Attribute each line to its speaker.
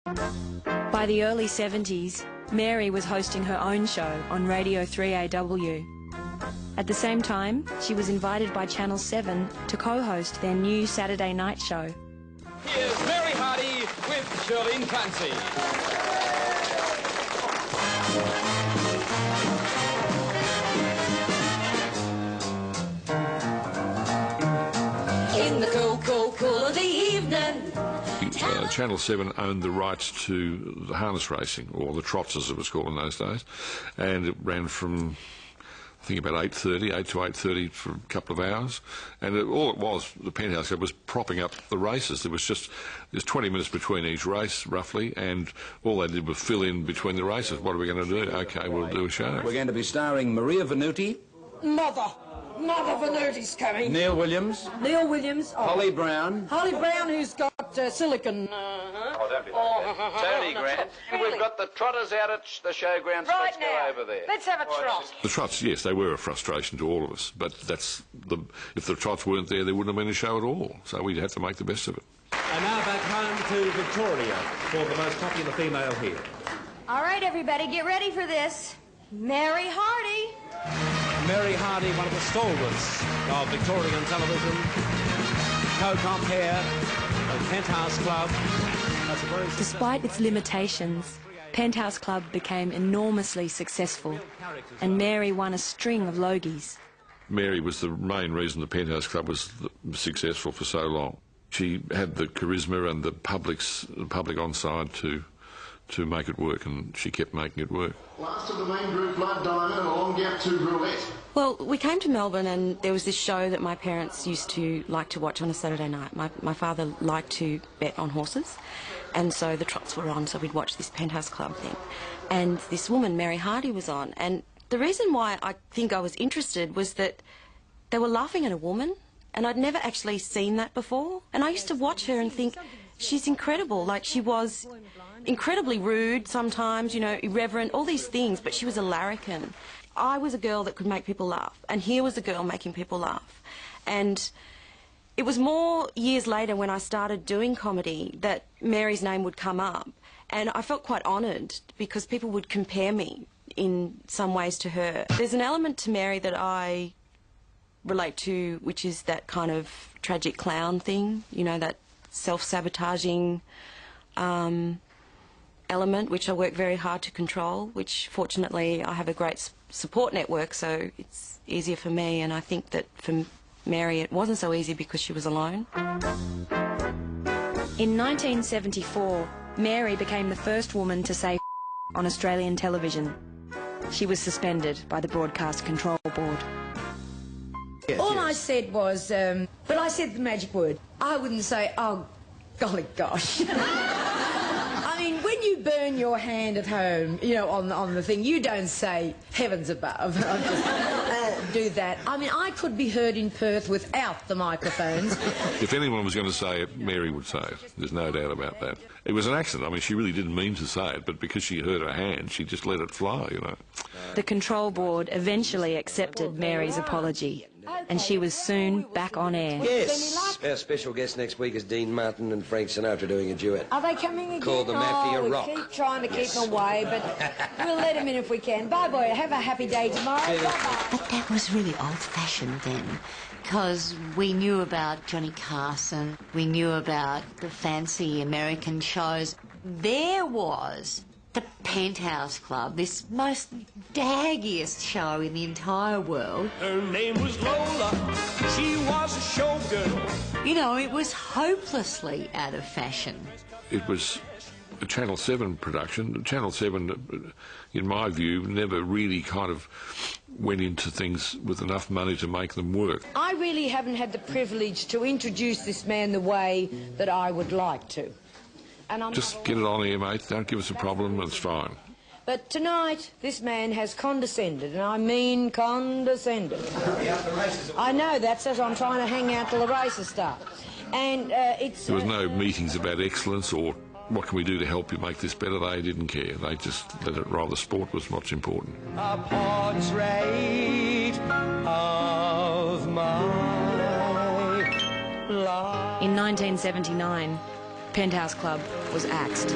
Speaker 1: By the early 70s, Mary was hosting her own show on Radio 3AW. At the same time, she was invited by Channel 7 to co-host their new Saturday night show.
Speaker 2: Here's Mary Hardy with Shirlene Clancy.
Speaker 3: In the cool of the evening.
Speaker 4: Channel 7 owned the rights to the harness racing, or the trots as it was called in those days, and it ran from, I think, about 8 to 8:30 for a couple of hours, and all it was, the Penthouse Club, was propping up the races. There's 20 minutes between each race, roughly, and all they did was fill in between the races. What are we going to do? OK, we'll do a show.
Speaker 5: We're going to be starring Maria Venuti.
Speaker 3: Mother Venuti's coming.
Speaker 5: Neil Williams.
Speaker 3: Oh.
Speaker 5: Holly Brown.
Speaker 3: Holly Brown, who's got silicon.
Speaker 6: Oh, don't be like that. Tony Grant.
Speaker 3: Really?
Speaker 6: We've got the trotters out at the showgrounds.
Speaker 3: Right
Speaker 6: Let's
Speaker 3: now.
Speaker 6: go over there.
Speaker 3: Let's have a trot.
Speaker 4: The trots, yes, they were a frustration to all of us, but if the trots weren't there, there wouldn't have been a show at all, so we had to make the best of it.
Speaker 7: And now back home to Victoria for the most popular female here.
Speaker 8: All right, everybody, get ready for this. Mary Hardy.
Speaker 7: Mary Hardy, one of the stalwarts of Victorian television, co-compere of Penthouse Club.
Speaker 1: Despite its limitations, Penthouse Club became enormously successful, and Mary won a string of Logies.
Speaker 4: Mary was the main reason the Penthouse Club was successful for so long. She had the charisma and the public on side to make it work, and she kept making it work.
Speaker 9: Last of the main group, Blood Diamond and a long gap to Roulette.
Speaker 10: Well, we came to Melbourne and there was this show that my parents used to like to watch on a Saturday night. My father liked to bet on horses, and so the trots were on, so we'd watch this Penthouse Club thing. And this woman, Mary Hardy, was on. And the reason why I think I was interested was that they were laughing at a woman, and I'd never actually seen that before. And I used to watch her and think, she's incredible. Like, she was incredibly rude sometimes, you know, irreverent, all these things, but she was a larrikin. I was a girl that could make people laugh, and here was a girl making people laugh. And it was more years later when I started doing comedy that Mary's name would come up, and I felt quite honoured because people would compare me in some ways to her. There's an element to Mary that I relate to, which is that kind of tragic clown thing, you know, that self-sabotaging element, which I work very hard to control, which fortunately I have a great support network, so it's easier for me, and I think that for Mary it wasn't so easy because she was alone.
Speaker 1: In 1974, Mary became the first woman to say on Australian television. She was suspended by the Broadcast Control Board.
Speaker 3: All I said was, but I said the magic word. I wouldn't say, oh, golly gosh. I mean, when you burn your hand at home, you know, on the thing, you don't say, heavens above. I just do that. I mean, I could be heard in Perth without the microphones.
Speaker 4: If anyone was going to say it, Mary would say it. There's no doubt about that. It was an accident. I mean, she really didn't mean to say it, but because she hurt her hand, she just let it fly, you know.
Speaker 1: The Control Board eventually accepted Mary's apology, and she was soon back on air.
Speaker 11: Yes. Our special guest next week is Dean Martin and Frank Sinatra doing a duet.
Speaker 3: Are they coming again?
Speaker 11: Called the Mafia Rock.
Speaker 3: We keep trying to keep them away, but we'll let them in if we can. Bye, boy. Have a happy day tomorrow. Bye-bye.
Speaker 12: But that was really old-fashioned then, because we knew about Johnny Carson, we knew about the fancy American shows. There was the Penthouse Club, this most daggiest show in the entire world.
Speaker 7: Her name was Lola. She was a showgirl.
Speaker 12: You know, it was hopelessly out of fashion.
Speaker 4: It was a Channel 7 production. Channel 7, in my view, never really kind of went into things with enough money to make them work.
Speaker 3: I really haven't had the privilege to introduce this man the way that I would like to. And I'm
Speaker 4: Just get it on air, mate. Don't give us a problem, it's fine.
Speaker 3: But tonight, this man has condescended, and I mean condescended. I know, that's as I'm trying to hang out till the races start. And it's...
Speaker 4: There was no meetings about excellence or what can we do to help you make this better. They didn't care. They just let it roll. The sport was what's important.
Speaker 7: A portrait of my life.
Speaker 1: In 1979, Penthouse Club was axed.